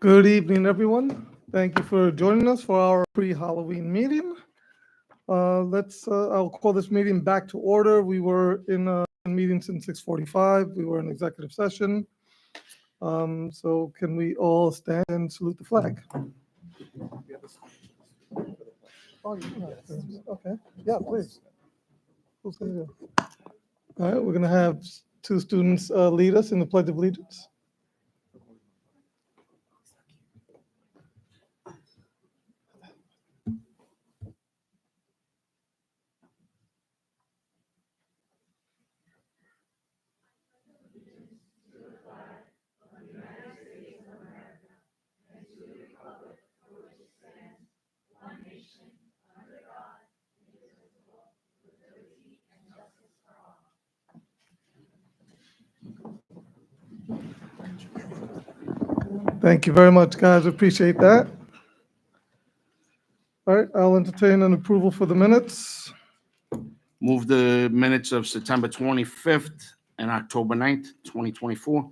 Good evening, everyone. Thank you for joining us for our pre-Halloween meeting. I'll call this meeting back to order. We were in a meeting since 6:45. We were in executive session. So can we all stand and salute the flag? Oh, okay, yeah, please. Who's gonna do? All right, we're gonna have two students lead us in the Pledge of Allegiance. Thank you very much, guys. Appreciate that. All right, I'll entertain an approval for the minutes. Move the minutes of September 25th and October 9th, 2024.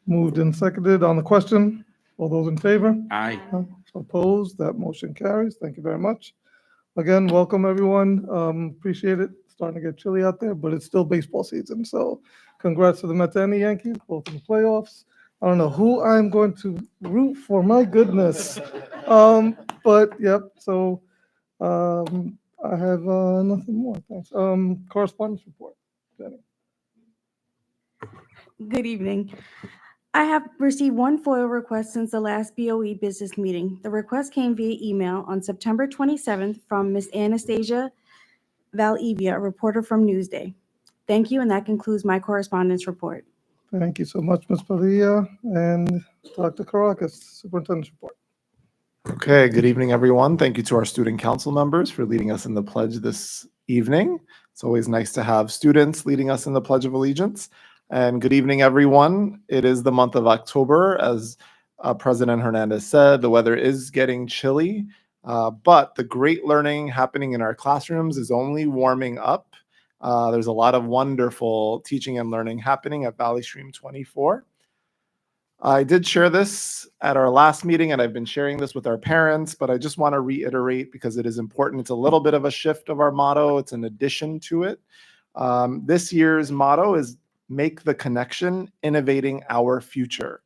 Moved and seconded on the question. All those in favor? Aye. Opposed? That motion carries. Thank you very much. Again, welcome, everyone. Appreciate it. Starting to get chilly out there, but it's still baseball season. So congrats to the Mets and the Yankees, both in the playoffs. I don't know who I'm going to root for, my goodness. But yep, so I have nothing more. Thanks. Correspondence report. Jenny. Good evening. I have received one FOIL request since the last BOE business meeting. The request came via email on September 27th from Ms. Anastasia Valevia, a reporter from Newsday. Thank you, and that concludes my correspondence report. Thank you so much, Ms. Padilla. And Dr. Caracas, Superintendent's report. Okay, good evening, everyone. Thank you to our student council members for leading us in the pledge this evening. It's always nice to have students leading us in the Pledge of Allegiance. And good evening, everyone. It is the month of October. As President Hernandez said, the weather is getting chilly, but the great learning happening in our classrooms is only warming up. There's a lot of wonderful teaching and learning happening at Valley Stream 24. I did share this at our last meeting, and I've been sharing this with our parents, but I just want to reiterate because it is important. It's a little bit of a shift of our motto. It's an addition to it. This year's motto is Make the Connection, Innovating Our Future.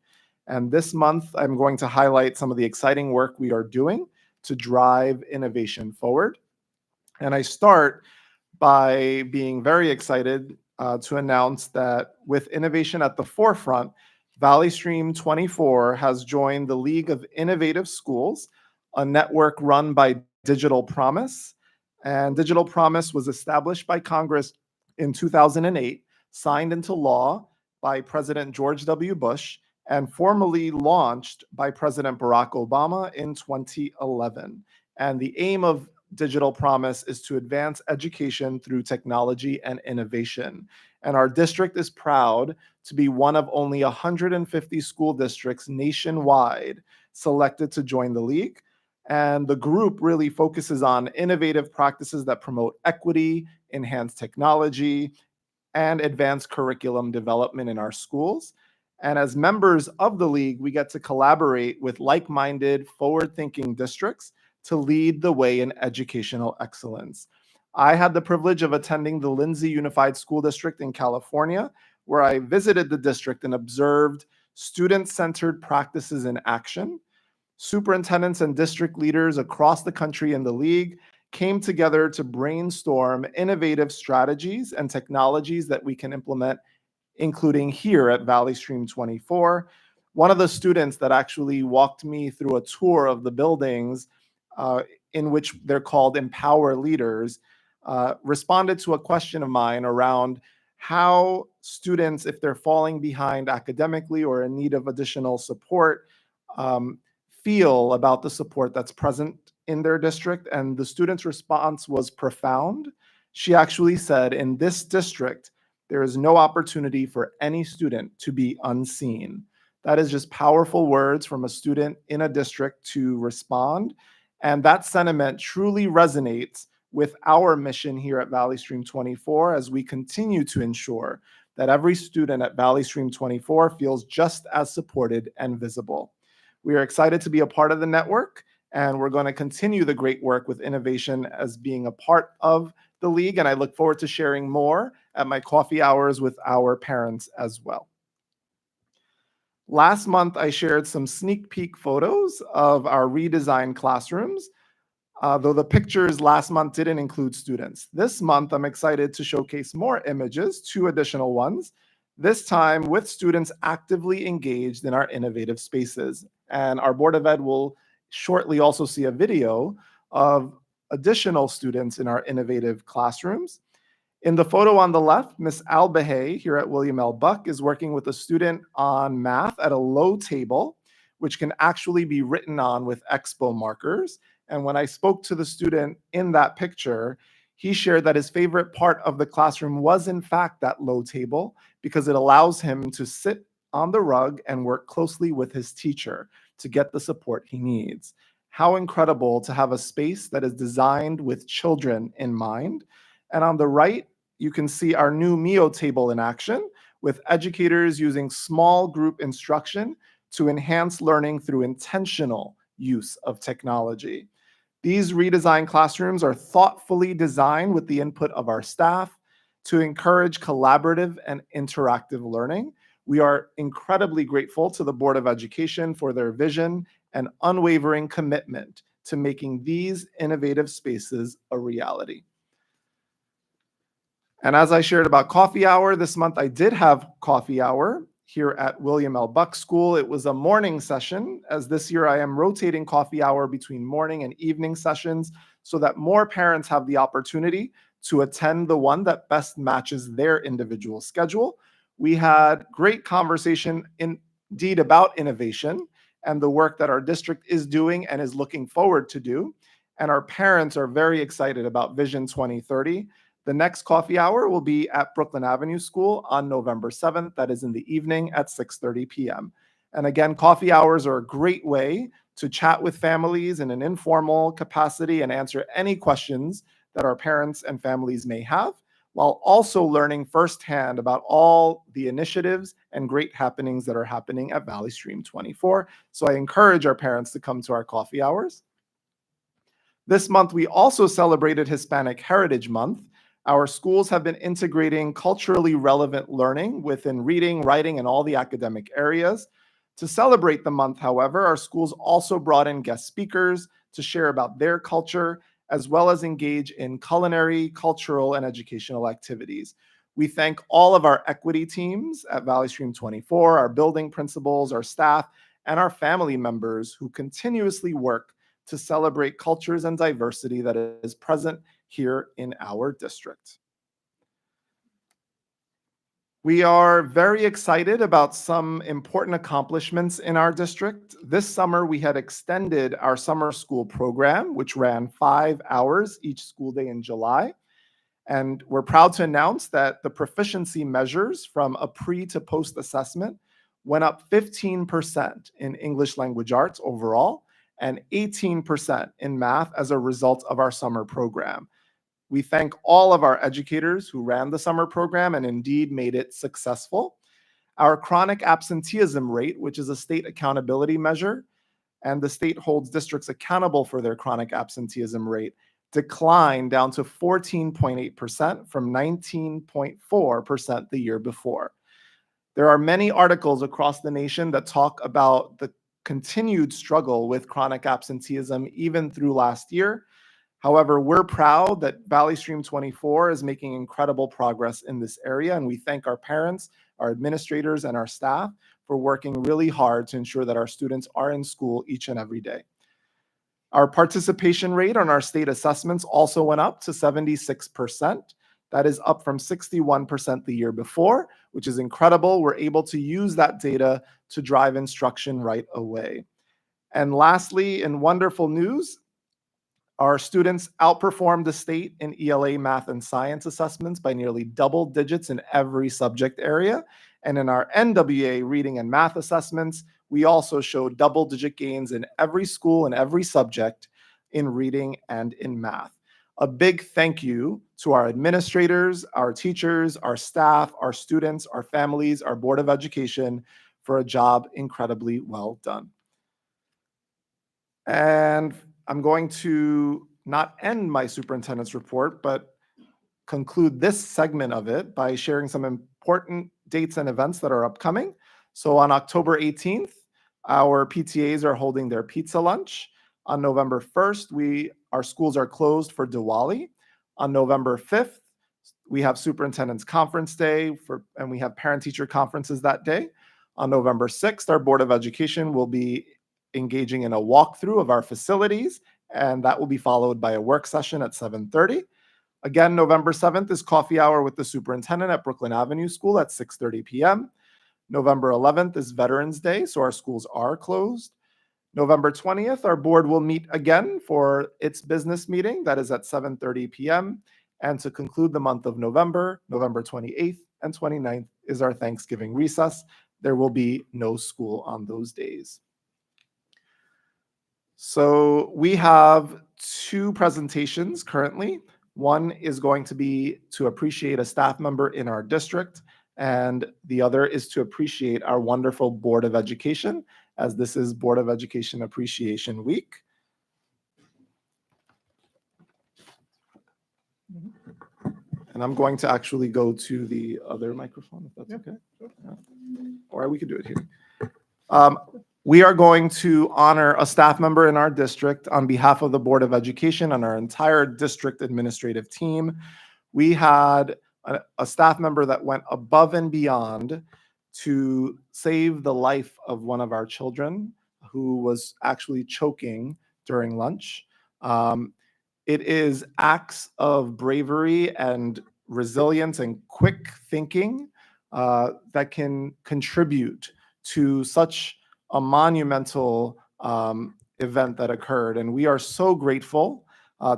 And this month, I'm going to highlight some of the exciting work we are doing to drive innovation forward. And I start by being very excited to announce that with innovation at the forefront, Valley Stream 24 has joined the League of Innovative Schools, a network run by Digital Promise. And Digital Promise was established by Congress in 2008, signed into law by President George W. Bush, and formally launched by President Barack Obama in 2011. And the aim of Digital Promise is to advance education through technology and innovation. And our district is proud to be one of only 150 school districts nationwide selected to join the league. And the group really focuses on innovative practices that promote equity, enhance technology, and advance curriculum development in our schools. And as members of the league, we get to collaborate with like-minded, forward-thinking districts to lead the way in educational excellence. I had the privilege of attending the Lindsay Unified School District in California, where I visited the district and observed student-centered practices in action. Superintendents and district leaders across the country in the league came together to brainstorm innovative strategies and technologies that we can implement, including here at Valley Stream 24. One of the students that actually walked me through a tour of the buildings in which they're called Empower Leaders, responded to a question of mine around how students, if they're falling behind academically or in need of additional support, feel about the support that's present in their district. And the student's response was profound. She actually said, in this district, there is no opportunity for any student to be unseen. That is just powerful words from a student in a district to respond. And that sentiment truly resonates with our mission here at Valley Stream 24 as we continue to ensure that every student at Valley Stream 24 feels just as supported and visible. We are excited to be a part of the network, and we're going to continue the great work with innovation as being a part of the league, and I look forward to sharing more at my coffee hours with our parents as well. Last month, I shared some sneak peek photos of our redesigned classrooms, though the pictures last month didn't include students. This month, I'm excited to showcase more images, 2 additional ones, this time with students actively engaged in our innovative spaces. And our Board of Ed will shortly also see a video of additional students in our innovative classrooms. In the photo on the left, Ms. Albahay here at William L. Buck is working with a student on math at a low table, which can actually be written on with expo markers. And when I spoke to the student in that picture, he shared that his favorite part of the classroom was in fact that low table because it allows him to sit on the rug and work closely with his teacher to get the support he needs. How incredible to have a space that is designed with children in mind. And on the right, you can see our new Mio table in action with educators using small group instruction to enhance learning through intentional use of technology. These redesigned classrooms are thoughtfully designed with the input of our staff to encourage collaborative and interactive learning. We are incredibly grateful to the Board of Education for their vision and unwavering commitment to making these innovative spaces a reality. And as I shared about coffee hour, this month I did have coffee hour here at William L. Buck School. It was a morning session, as this year I am rotating coffee hour between morning and evening sessions so that more parents have the opportunity to attend the one that best matches their individual schedule. We had great conversation indeed about innovation and the work that our district is doing and is looking forward to do. And our parents are very excited about Vision 2030. The next coffee hour will be at Brooklyn Avenue School on November 7th. That is in the evening at 6:30 p.m. And again, coffee hours are a great way to chat with families in an informal capacity and answer any questions that our parents and families may have, while also learning firsthand about all the initiatives and great happenings that are happening at Valley Stream 24. So I encourage our parents to come to our coffee hours. This month, we also celebrated Hispanic Heritage Month. Our schools have been integrating culturally relevant learning within reading, writing, and all the academic areas. To celebrate the month, however, our schools also brought in guest speakers to share about their culture, as well as engage in culinary, cultural, and educational activities. We thank all of our equity teams at Valley Stream 24, our building principals, our staff, and our family members who continuously work to celebrate cultures and diversity that is present here in our district. We are very excited about some important accomplishments in our district. This summer, we had extended our summer school program, which ran 5 hours each school day in July. And we're proud to announce that the proficiency measures from a pre to post assessment went up 15% in English language arts overall and 18% in math as a result of our summer program. We thank all of our educators who ran the summer program and indeed made it successful. Our chronic absenteeism rate, which is a state accountability measure, and the state holds districts accountable for their chronic absenteeism rate, declined down to 14.8% from 19.4% the year before. There are many articles across the nation that talk about the continued struggle with chronic absenteeism even through last year. However, we're proud that Valley Stream 24 is making incredible progress in this area, and we thank our parents, our administrators, and our staff for working really hard to ensure that our students are in school each and every day. Our participation rate on our state assessments also went up to 76%. That is up from 61% the year before, which is incredible. We're able to use that data to drive instruction right away. And lastly, in wonderful news, our students outperformed the state in ELA math and science assessments by nearly double digits in every subject area. And in our NWA reading and math assessments, we also showed double-digit gains in every school and every subject in reading and in math. A big thank you to our administrators, our teachers, our staff, our students, our families, our Board of Education for a job incredibly well done. And I'm going to not end my superintendent's report, but conclude this segment of it by sharing some important dates and events that are upcoming. So on October 18th, our PTAs are holding their pizza lunch. On November 1st, our schools are closed for Diwali. On November 5th, we have Superintendent's Conference Day and we have parent-teacher conferences that day. On November 6th, our Board of Education will be engaging in a walkthrough of our facilities, and that will be followed by a work session at 7:30. Again, November 7th is coffee hour with the superintendent at Brooklyn Avenue School at 6:30 p.m. November 11th is Veterans Day, so our schools are closed. November 20th, our board will meet again for its business meeting. That is at 7:30 p.m. And to conclude the month of November, November 28th and 29th is our Thanksgiving recess. There will be no school on those days. So we have two presentations currently. One is going to be to appreciate a staff member in our district, and the other is to appreciate our wonderful Board of Education, as this is Board of Education Appreciation Week. And I'm going to actually go to the other microphone, if that's okay. Yeah. Or we could do it here. We are going to honor a staff member in our district on behalf of the Board of Education and our entire district administrative team. We had a staff member that went above and beyond to save the life of one of our children who was actually choking during lunch. It is acts of bravery and resilience and quick thinking that can contribute to such a monumental event that occurred. And we are so grateful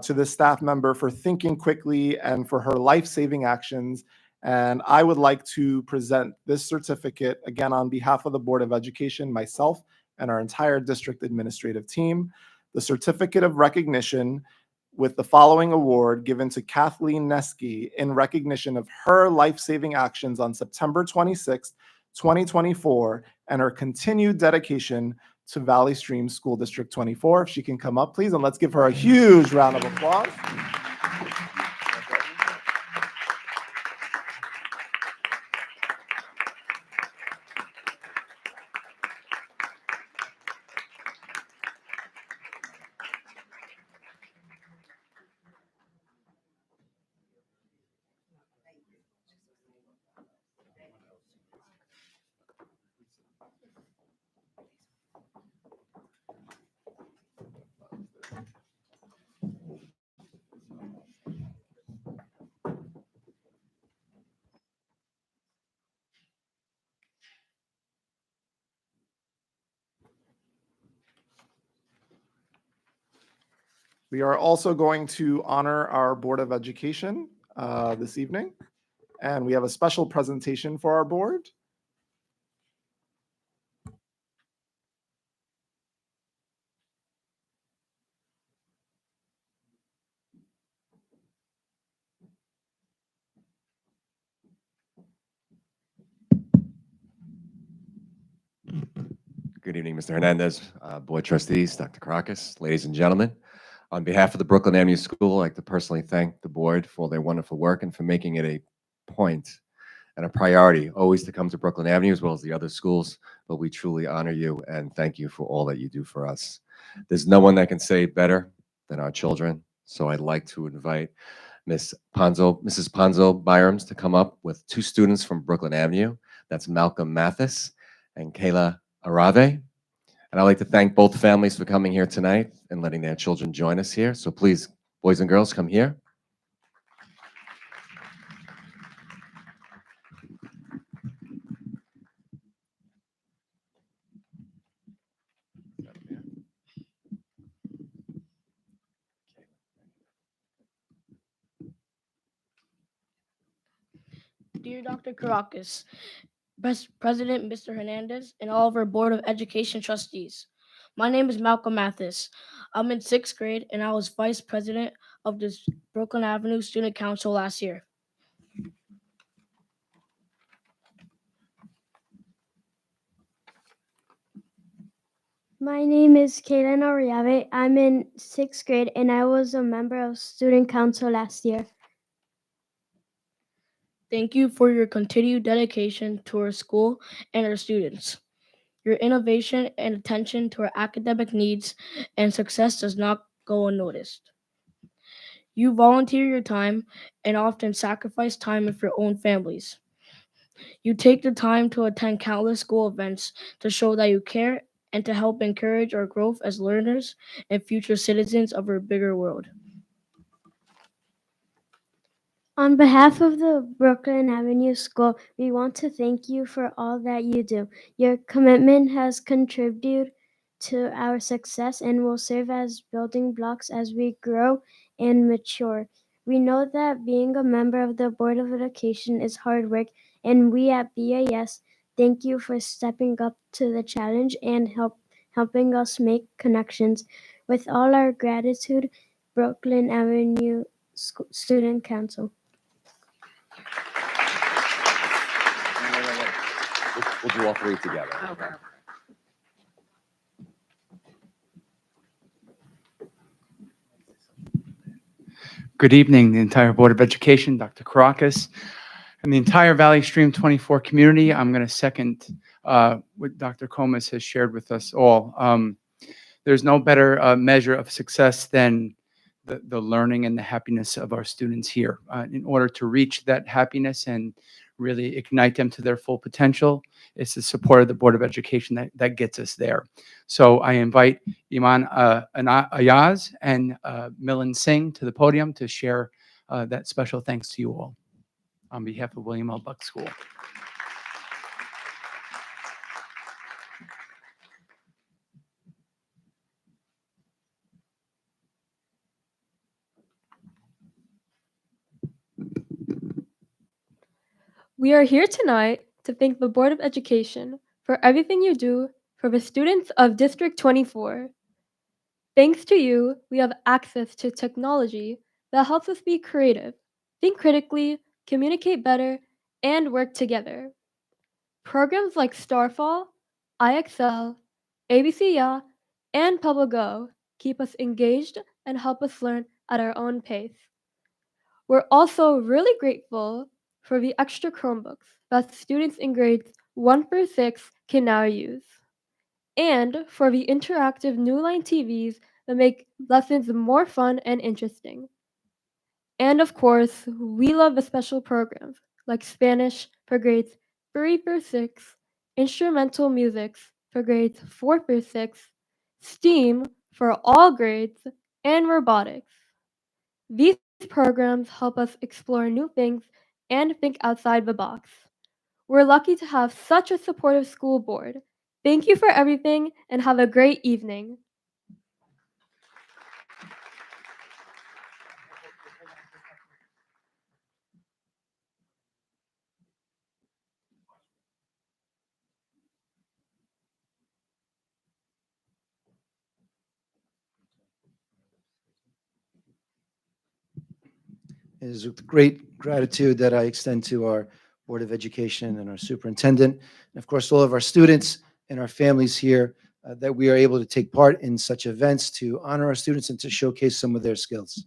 to this staff member for thinking quickly and for her life-saving actions. And I would like to present this certificate again on behalf of the Board of Education, myself, and our entire district administrative team. The certificate of recognition with the following award given to Kathleen Neske in recognition of her life-saving actions on September 26th, 2024, and her continued dedication to Valley Stream School District 24. If she can come up, please, and let's give her a huge round of applause. We are also going to honor our Board of Education this evening, and we have a special presentation for our board. Good evening, Mr. Hernandez, Board Trustees, Dr. Caracas, ladies and gentlemen. On behalf of the Brooklyn Avenue School, I'd like to personally thank the board for their wonderful work and for making it a point and a priority always to come to Brooklyn Avenue as well as the other schools. But we truly honor you and thank you for all that you do for us. There's no one that can say it better than our children. So I'd like to invite Mrs. Ponzo Byroms to come up with two students from Brooklyn Avenue. That's Malcolm Mathis and Kayla Arave. And I'd like to thank both families for coming here tonight and letting their children join us here. So please, boys and girls, come here. Dear Dr. Caracas, President Mr. Hernandez, and all of our Board of Education trustees, My name is Malcolm Mathis. I'm in sixth grade and I was vice president of the Brooklyn Avenue Student Council last year. My name is Kaylin Oriave. I'm in sixth grade and I was a member of student council last year. Thank you for your continued dedication to our school and our students. Your innovation and attention to our academic needs and success does not go unnoticed. You volunteer your time and often sacrifice time with your own families. You take the time to attend countless school events to show that you care and to help encourage our growth as learners and future citizens of our bigger world. On behalf of the Brooklyn Avenue School, we want to thank you for all that you do. Your commitment has contributed to our success and will serve as building blocks as we grow and mature. We know that being a member of the Board of Education is hard work, and we at BAS thank you for stepping up to the challenge and helping us make connections. With all our gratitude, Brooklyn Avenue Student Council. We'll do all three together. Good evening, the entire Board of Education, Dr. Caracas, and the entire Valley Stream 24 community. I'm going to second what Dr. Comas has shared with us all. There's no better measure of success than the learning and the happiness of our students here. In order to reach that happiness and really ignite them to their full potential, it's the support of the Board of Education that gets us there. So I invite Iman Ayaz and Milan Singh to the podium to share that special thanks to you all on behalf of William L. Buck School. We are here tonight to thank the Board of Education for everything you do for the students of District 24. Thanks to you, we have access to technology that helps us be creative, think critically, communicate better, and work together. Programs like Starfall, IXL, ABC Ya, and PubbleGo keep us engaged and help us learn at our own pace. We're also really grateful for the extra Chromebooks that students in grades 1 through 6 can now use, and for the interactive Newline TVs that make lessons more fun and interesting. And of course, we love the special programs like Spanish for grades 3 through 6, instrumental musics for grades 4 through 6, STEAM for all grades, and robotics. These programs help us explore new things and think outside the box. We're lucky to have such a supportive school board. Thank you for everything and have a great evening. It is with great gratitude that I extend to our Board of Education and our superintendent, and of course, all of our students and our families here, that we are able to take part in such events to honor our students and to showcase some of their skills.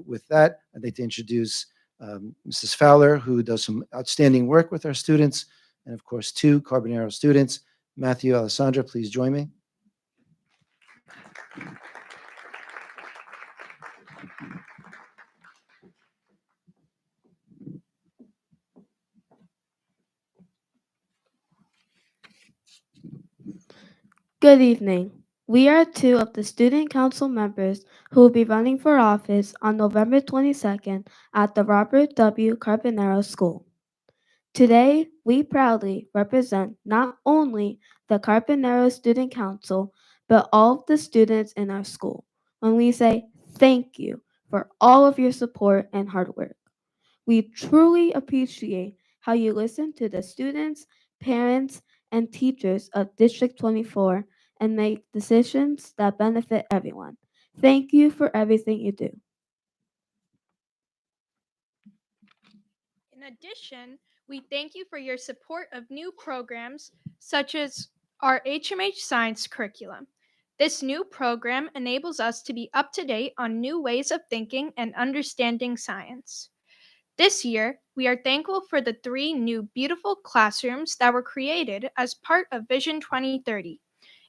With that, I'd like to introduce Mrs. Fowler, who does some outstanding work with our students, and of course, two Carbonaro students. Matthew, Alessandra, please join me. Good evening. We are two of the student council members who will be running for office on November 22nd at the Robert W. Carbonaro School. Today, we proudly represent not only the Carbonaro Student Council, but all of the students in our school when we say thank you for all of your support and hard work. We truly appreciate how you listen to the students, parents, and teachers of District 24 and make decisions that benefit everyone. Thank you for everything you do. In addition, we thank you for your support of new programs such as our HMH Science curriculum. This new program enables us to be up to date on new ways of thinking and understanding science. This year, we are thankful for the 3 new beautiful classrooms that were created as part of Vision 2030.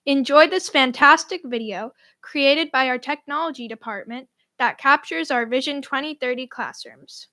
Enjoy this fantastic video created by our technology department that captures our Vision 2030 classrooms.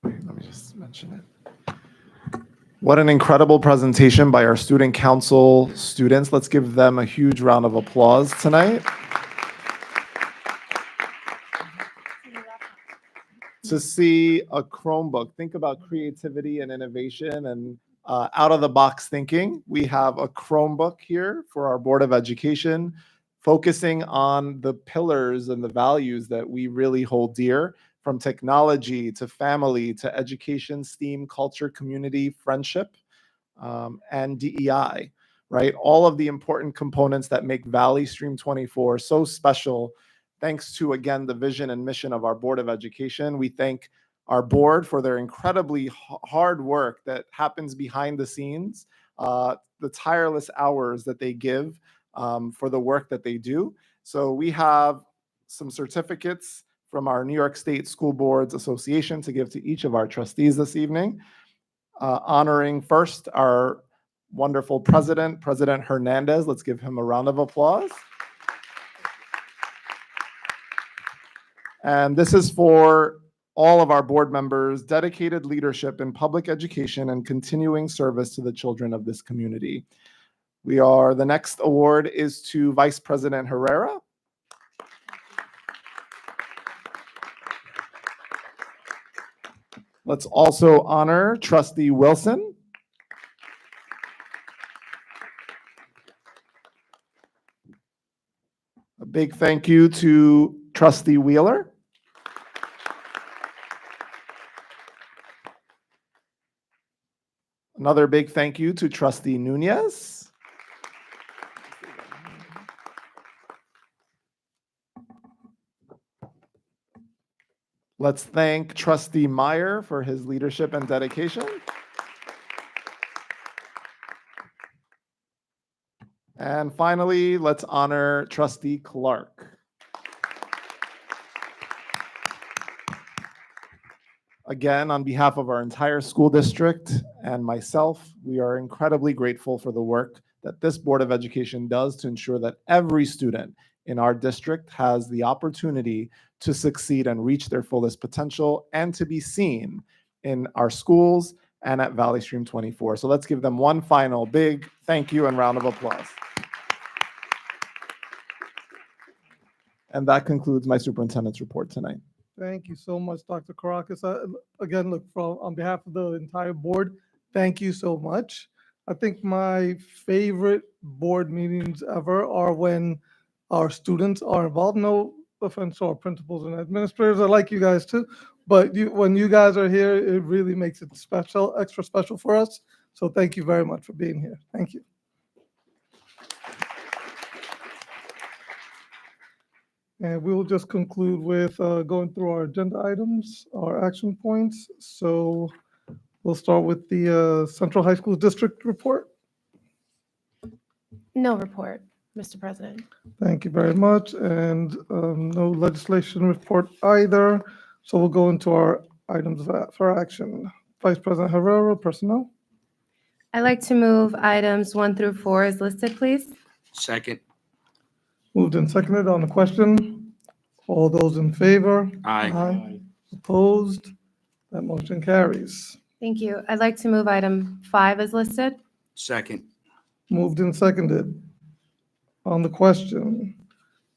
Let me just mention it. What an incredible presentation by our student council students. Let's give them a huge round of applause tonight. To see a Chromebook, think about creativity and innovation and out of the box thinking. We have a Chromebook here for our Board of Education, focusing on the pillars and the values that we really hold dear, from technology to family to education, STEAM, culture, community, friendship, and DEI, right? All of the important components that make Valley Stream 24 so special. Thanks to, again, the vision and mission of our Board of Education. We thank our board for their incredibly hard work that happens behind the scenes, the tireless hours that they give for the work that they do. So we have some certificates from our New York State School Boards Association to give to each of our trustees this evening, honoring first our wonderful president, President Hernandez. Let's give him a round of applause. And this is for all of our board members' dedicated leadership in public education and continuing service to the children of this community. The next award is to Vice President Herrera. Let's also honor Trustee Wilson. A big thank you to Trustee Wheeler. Another big thank you to Trustee Nunez. Let's thank Trustee Meyer for his leadership and dedication. And finally, let's honor Trustee Clark. Again, on behalf of our entire school district and myself, we are incredibly grateful for the work that this Board of Education does to ensure that every student in our district has the opportunity to succeed and reach their fullest potential and to be seen in our schools and at Valley Stream 24. So let's give them one final big thank you and round of applause. And that concludes my superintendent's report tonight. Thank you so much, Dr. Caracas. Again, look, on behalf of the entire board, thank you so much. I think my favorite board meetings ever are when our students are involved. No offense to our principals and administrators, I like you guys too, but when you guys are here, it really makes it special, extra special for us. So thank you very much for being here. Thank you. And we will just conclude with going through our agenda items, our action points. So we'll start with the Central High School District report. No report, Mr. President. Thank you very much. And no legislation report either. So we'll go into our items for action. Vice President Herrera, personnel. I'd like to move items 1 through 4 as listed, please. Second. Moved and seconded on the question. All those in favor? Aye. Opposed? That motion carries. Thank you. I'd like to move item 5 as listed. Second. Moved and seconded on the question.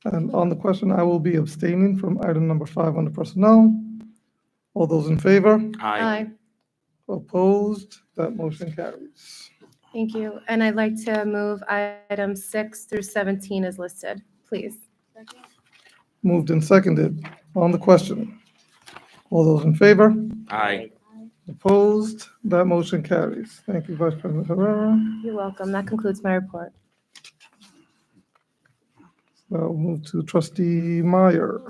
And on the question, I will be abstaining from item number 5 under personnel. All those in favor? Aye. Opposed? That motion carries. Thank you. And I'd like to move items 6 through 17 as listed, please. Moved and seconded on the question. All those in favor? Aye. Opposed? That motion carries. Thank you, Vice President Herrera. You're welcome. That concludes my report. I'll move to Trustee Meyer.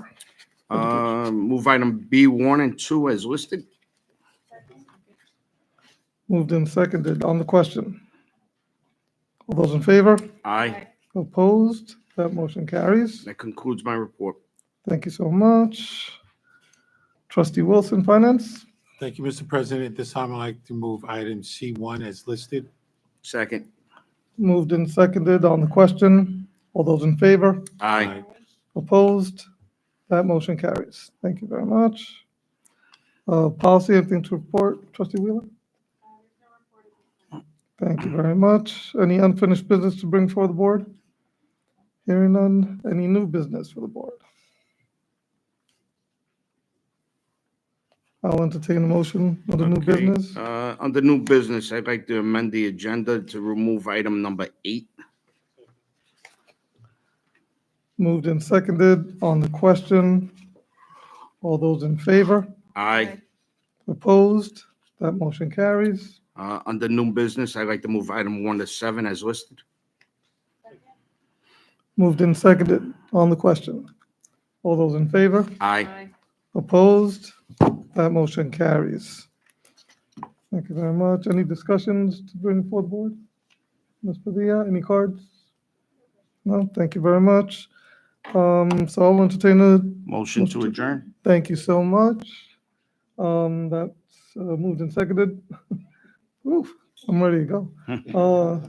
Move item B1 and 2 as listed. Moved and seconded on the question. All those in favor? Aye. Opposed? That motion carries. That concludes my report. Thank you so much. Trustee Wilson, Finance. Thank you, Mr. President. At this time, I'd like to move item C1 as listed. Second. Moved and seconded on the question. All those in favor? Aye. Opposed? That motion carries. Thank you very much. Policy, anything to report, Trustee Wheeler? Thank you very much. Any unfinished business to bring before the board? Hearing none. Any new business for the board? I'll entertain a motion on the new Okay. business. Under new business, I'd like to amend the agenda to remove item number 8. Moved and seconded on the question. All those in favor? Aye. Opposed? That motion carries. Under new business, I'd like to move item 1 to 7 as listed. Moved and seconded on the question. All those in favor? Aye. Opposed? That motion carries. Thank you very much. Any discussions to bring before the board? Ms. Padilla, any cards? No, thank you very much. So I'll entertain a, Motion to adjourn? thank you so much. That's moved and seconded. Oof, I'm ready to go.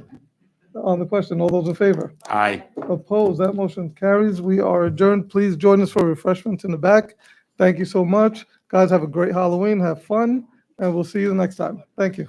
On the question, all those in favor? Aye. Opposed? That motion carries. We are adjourned. Please join us for refreshments in the back. Thank you so much. Guys, have a great Halloween. Have fun, and we'll see you the next time. Thank you.